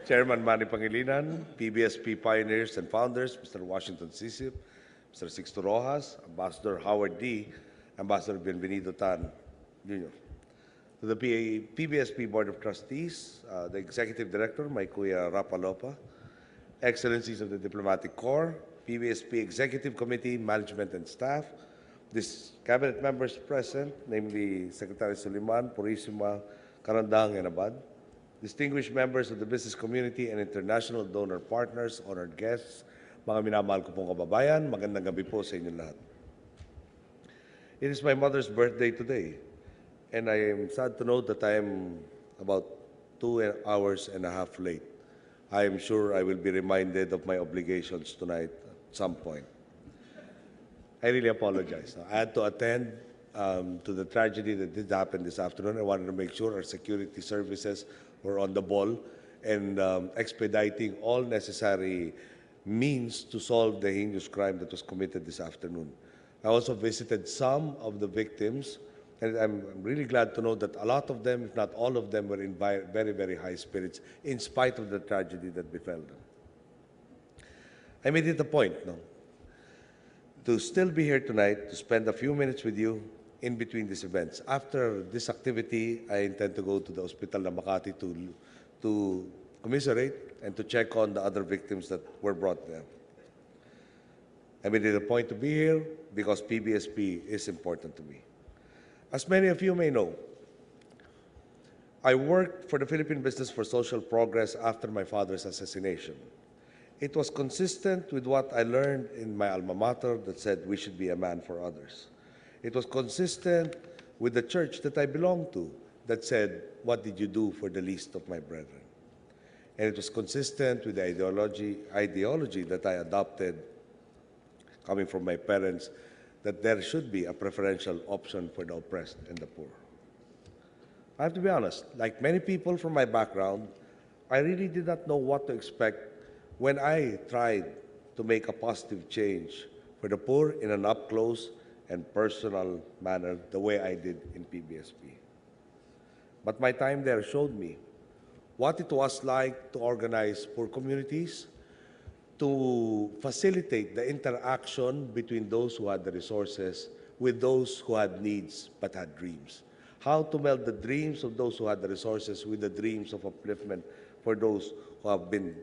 Chairman Manny Pangilinan, PBSP pioneers and founders, Mr. Washington Sisip, Mr. Sixto Rojas, Ambassador Howard D., Ambassador Bienvenido Tan Jr. To the PBSP Board of Trustees, the Executive Director, my Kuya Rapalopa, Excellencies of the Diplomatic Corps, PBSP Executive Committee, Management and Staff, this cabinet members present, namely Secretary Suliman, Purisima, Karandang, and Abad, distinguished members of the business community and international donor partners, honored guests, mga minamahal ko pong kababayan, magandang gabi po sa inyong lahat. It is my mother's birthday today, and I am sad to note that I am about 2 hours and a half late. I am sure I will be reminded of my obligations tonight at some point. I really apologize. I had to attend to the tragedy that did happen this afternoon. I wanted to make sure our security services were on the ball and expediting all necessary means to solve the heinous crime that was committed this afternoon. I also visited some of the victims, and I'm really glad to know that a lot of them, if not all of them, were in very, very high spirits in spite of the tragedy that befell them. I made it a point, to still be here tonight, to spend a few minutes with you in between these events. After this activity, I intend to go to the Hospital of Makati to commiserate and to check on the other victims that were brought there. I made it a point to be here because PBSP is important to me. As many of you may know, I worked for the Philippine Business for Social Progress after my father's assassination. It was consistent with what I learned in my alma mater that said we should be a man for others. It was consistent with the church that I belonged to that said, what did you do for the least of my brethren? And it was consistent with the ideology that I adopted coming from my parents, that there should be a preferential option for the oppressed and the poor. I have to be honest, like many people from my background, I really did not know what to expect when I tried to make a positive change for the poor in an up-close and personal manner, the way I did in PBSP. But my time there showed me what it was like to organize poor communities, to facilitate the interaction between those who had the resources with those who had needs but had dreams. How to meld the dreams of those who had the resources with the dreams of upliftment for those who have been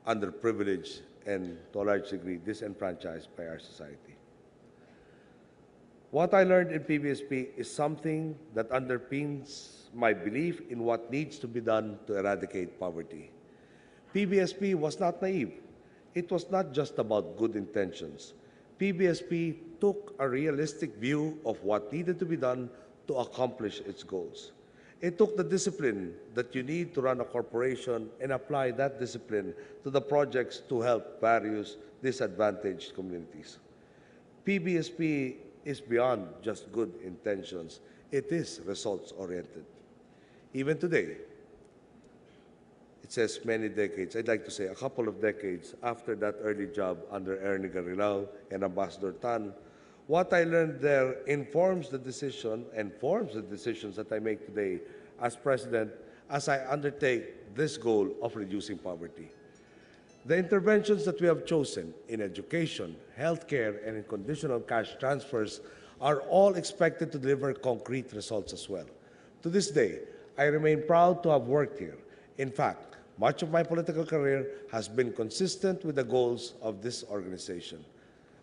underprivileged and, to a large degree, disenfranchised by our society. What I learned in PBSP is something that underpins my belief in what needs to be done to eradicate poverty. PBSP was not naive. It was not just about good intentions. PBSP took a realistic view of what needed to be done to accomplish its goals. It took the discipline that you need to run a corporation and apply that discipline to the projects to help various disadvantaged communities. PBSP is beyond just good intentions. It is results-oriented. Even today, it says many decades, I'd like to say a couple of decades after that early job under Ernie Garilao and Ambassador Tan, what I learned there informs the decision and forms the decisions that I make today as president as I undertake this goal of reducing poverty. The interventions that we have chosen in education, healthcare, and in conditional cash transfers are all expected to deliver concrete results as well. To this day, I remain proud to have worked here. In fact, much of my political career has been consistent with the goals of this organization.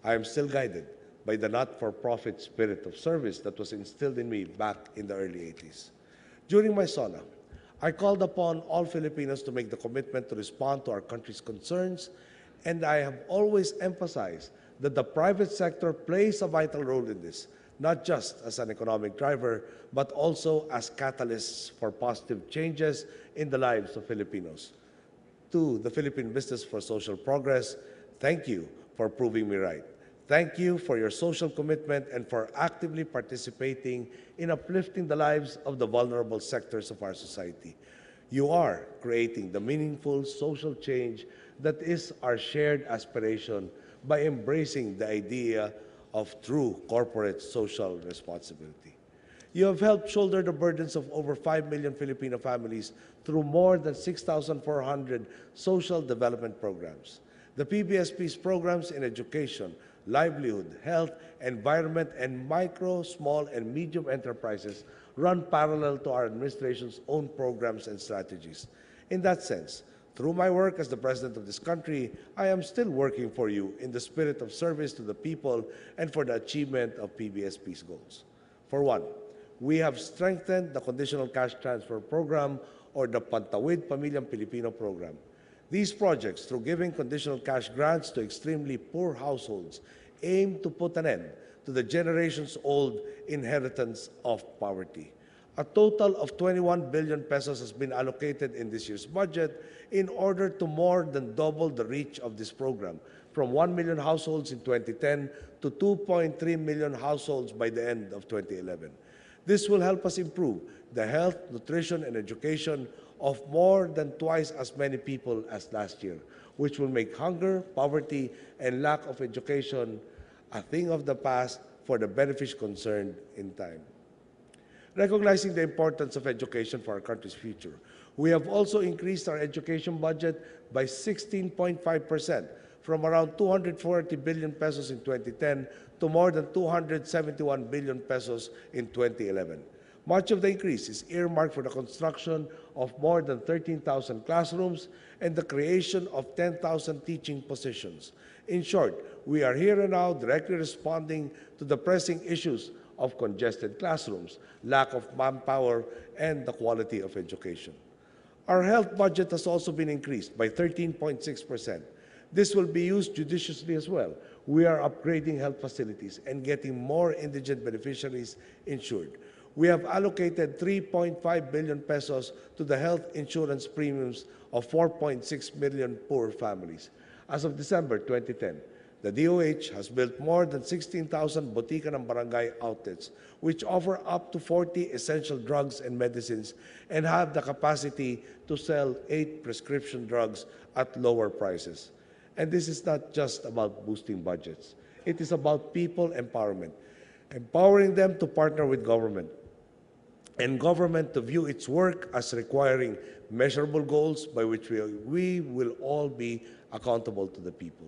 I am still guided by the not-for-profit spirit of service that was instilled in me back in the early 80s. During my SONA, I called upon all Filipinos to make the commitment to respond to our country's concerns, and I have always emphasized that the private sector plays a vital role in this, not just as an economic driver, but also as catalysts for positive changes in the lives of Filipinos. To the Philippine Business for Social Progress, thank you for proving me right. Thank you for your social commitment and for actively participating in uplifting the lives of the vulnerable sectors of our society. You are creating the meaningful social change that is our shared aspiration by embracing the idea of true corporate social responsibility. You have helped shoulder the burdens of over 5 million Filipino families through more than 6,400 social development programs. The PBSP's programs in education, livelihood, health, environment, and micro, small, and medium enterprises run parallel to our administration's own programs and strategies. In that sense, through my work as the President of this country, I am still working for you in the spirit of service to the people and for the achievement of PBSP's goals. For one, we have strengthened the Conditional Cash Transfer Program or the Pantawid Pamilyang Pilipino Program. These projects, through giving conditional cash grants to extremely poor households, aim to put an end to the generations-old inheritance of poverty. A total of 21 billion pesos has been allocated in this year's budget in order to more than double the reach of this program, from 1 million households in 2010 to 2.3 million households by the end of 2011. This will help us improve the health, nutrition, and education of more than twice as many people as last year, which will make hunger, poverty, and lack of education a thing of the past for the beneficiaries concerned in time. Recognizing the importance of education for our country's future, we have also increased our education budget by 16.5%, from around 240 billion pesos in 2010 to more than 271 billion pesos in 2011. Much of the increase is earmarked for the construction of more than 13,000 classrooms and the creation of 10,000 teaching positions. In short, we are here and now directly responding to the pressing issues of congested classrooms, lack of manpower, and the quality of education. Our health budget has also been increased by 13.6%. This will be used judiciously as well. We are upgrading health facilities and getting more indigent beneficiaries insured. We have allocated 3.5 billion pesos to the health insurance premiums of 4.6 million poor families. As of December 2010, the DOH has built more than 16,000 botica ng barangay outlets, which offer up to 40 essential drugs and medicines and have the capacity to sell 8 prescription drugs at lower prices. And this is not just about boosting budgets. It is about people empowerment, empowering them to partner with government, and government to view its work as requiring measurable goals by which we will all be accountable to the people.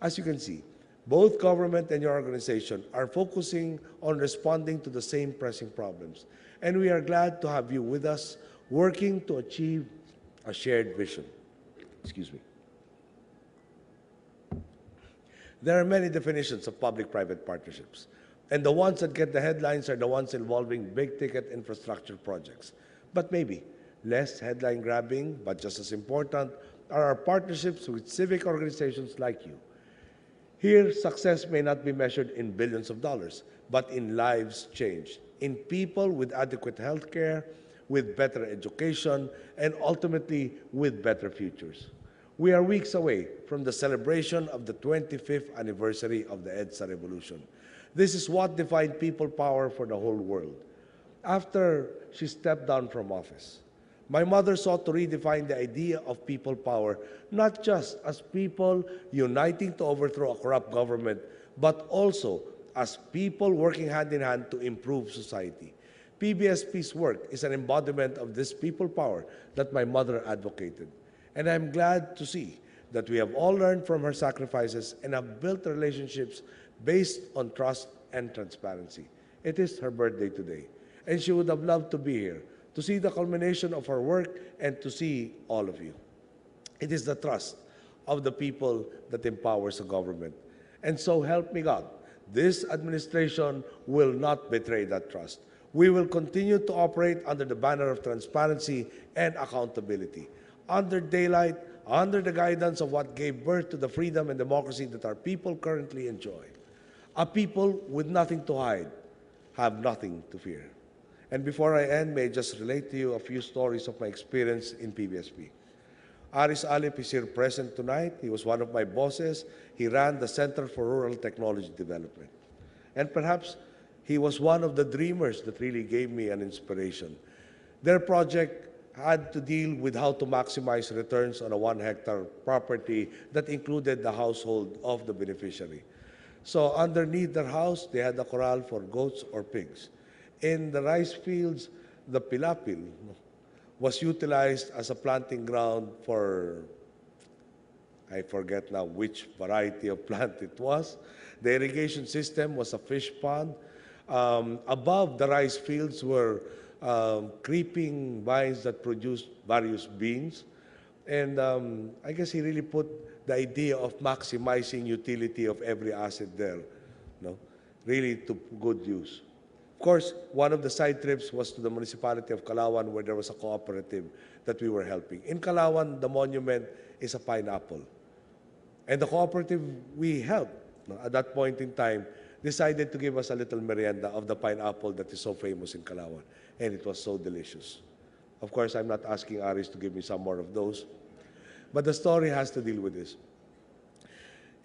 As you can see, both government and your organization are focusing on responding to the same pressing problems, and we are glad to have you with us working to achieve a shared vision. Excuse me. There are many definitions of public-private partnerships, and the ones that get the headlines are the ones involving big-ticket infrastructure projects. But maybe less headline-grabbing, but just as important, are our partnerships with civic organizations like you. Here, success may not be measured in billions of dollars, but in lives changed, in people with adequate health care, with better education, and ultimately with better futures. We are weeks away from the celebration of the 25th anniversary of the EDSA revolution. This is what defined people power for the whole world. After she stepped down from office, my mother sought to redefine the idea of people power, not just as people uniting to overthrow a corrupt government, but also as people working hand in hand to improve society. PBSP's work is an embodiment of this people power that my mother advocated. And I'm glad to see that we have all learned from her sacrifices and have built relationships based on trust and transparency. It is her birthday today, and she would have loved to be here to see the culmination of her work and to see all of you. It is the trust of the people that empowers a government. And so help me God, this administration will not betray that trust. We will continue to operate under the banner of transparency and accountability, under daylight, under the guidance of what gave birth to the freedom and democracy that our people currently enjoy. A people with nothing to hide have nothing to fear. And before I end, may I just relate to you a few stories of my experience in PBSP. Aris Alip is here present tonight. He was one of my bosses. He ran the Center for Rural Technology Development. And perhaps he was one of the dreamers that really gave me an inspiration. Their project had to deal with how to maximize returns on a 1-hectare property that included the household of the beneficiary. So underneath their house, they had a corral for goats or pigs. In the rice fields, the pilapil was utilized as a planting ground for, I forget now which variety of plant it was. The irrigation system was a fish pond. Above the rice fields were creeping vines that produced various beans. And I guess he really put the idea of maximizing utility of every asset there, no, really to good use. Of course, one of the side trips was to the municipality of Calauan, where there was a cooperative that we were helping. In Calauan, the monument is a pineapple. And the cooperative we helped, no, at that point in time, decided to give us a little merienda of the pineapple that is so famous in Calauan. And it was so delicious. Of course, I'm not asking Aris to give me some more of those. But the story has to deal with this.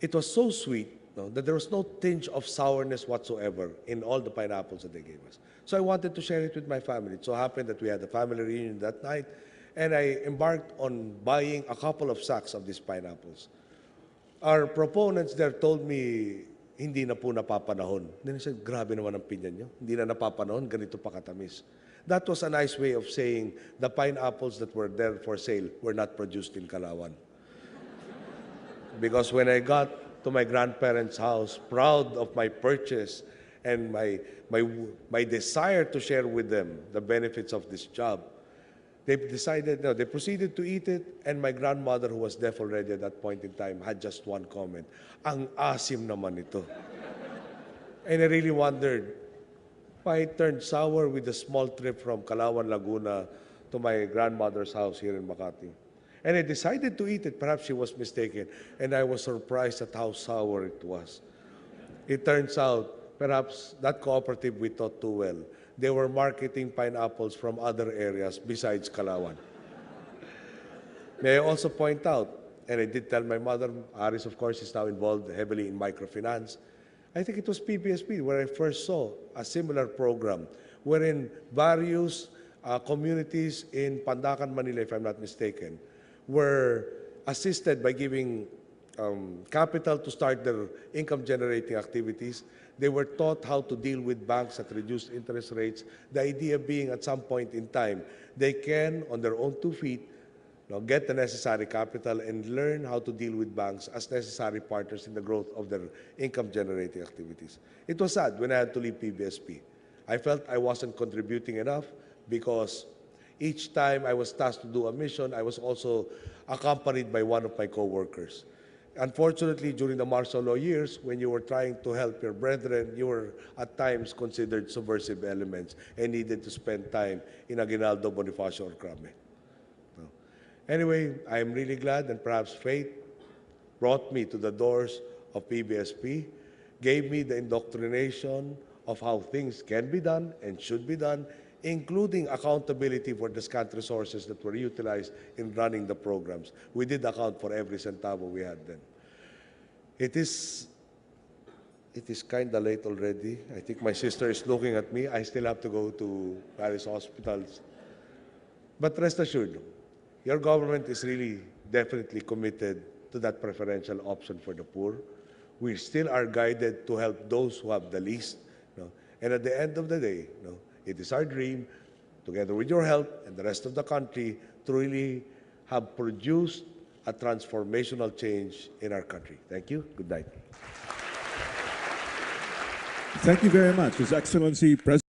It was so sweet, no, that there was no tinge of sourness whatsoever in all the pineapples that they gave us. So I wanted to share it with my family. It so happened that we had a family reunion that night, and I embarked on buying a couple of sacks of these pineapples. Our proponents there told me, hindi na po napapanahon. Then I said, grabe naman ang pinya nyo. Hindi na napapanahon, ganito pa katamis. That was a nice way of saying the pineapples that were there for sale were not produced in Calauan. Because when I got to my grandparents' house, proud of my purchase and my desire to share with them the benefits of this job, they decided, no, they proceeded to eat it, and my grandmother, who was deaf already at that point in time, had just one comment, ang asim naman ito. And I really wondered why it turned sour with a small trip from Calauan, Laguna to my grandmother's house here in Makati. And I decided to eat it. Perhaps she was mistaken, and I was surprised at how sour it was. It turns out, perhaps that cooperative we thought too well. They were marketing pineapples from other areas besides Calauan. May I also point out, and I did tell my mother, Aris, of course, is now involved heavily in microfinance. I think it was PBSP where I first saw a similar program wherein various communities in Pandacan, Manila, if I'm not mistaken, were assisted by giving capital to start their income-generating activities. They were taught how to deal with banks at reduced interest rates. The idea being at some point in time, they can, on their own 2 feet, get the necessary capital and learn how to deal with banks as necessary partners in the growth of their income-generating activities. It was sad when I had to leave PBSP. I felt I wasn't contributing enough because each time I was tasked to do a mission, I was also accompanied by one of my co-workers. Unfortunately, during the martial law years, when you were trying to help your brethren, you were at times considered subversive elements and needed to spend time in Aguinaldo, Bonifacio, or Crame. Anyway, I am really glad, and perhaps fate brought me to the doors of PBSP, gave me the indoctrination of how things can be done and should be done, including accountability for the scant resources that were utilized in running the programs. We did account for every centavo we had then. It is kind of late already. I think my sister is looking at me. I still have to go to various hospitals. But rest assured, your government is really definitely committed to that preferential option for the poor. We still are guided to help those who have the least. And at the end of the day, it is our dream, together with your help and the rest of the country, to really have produced a transformational change in our country. Thank you. Good night. Thank you very much, His Excellency President.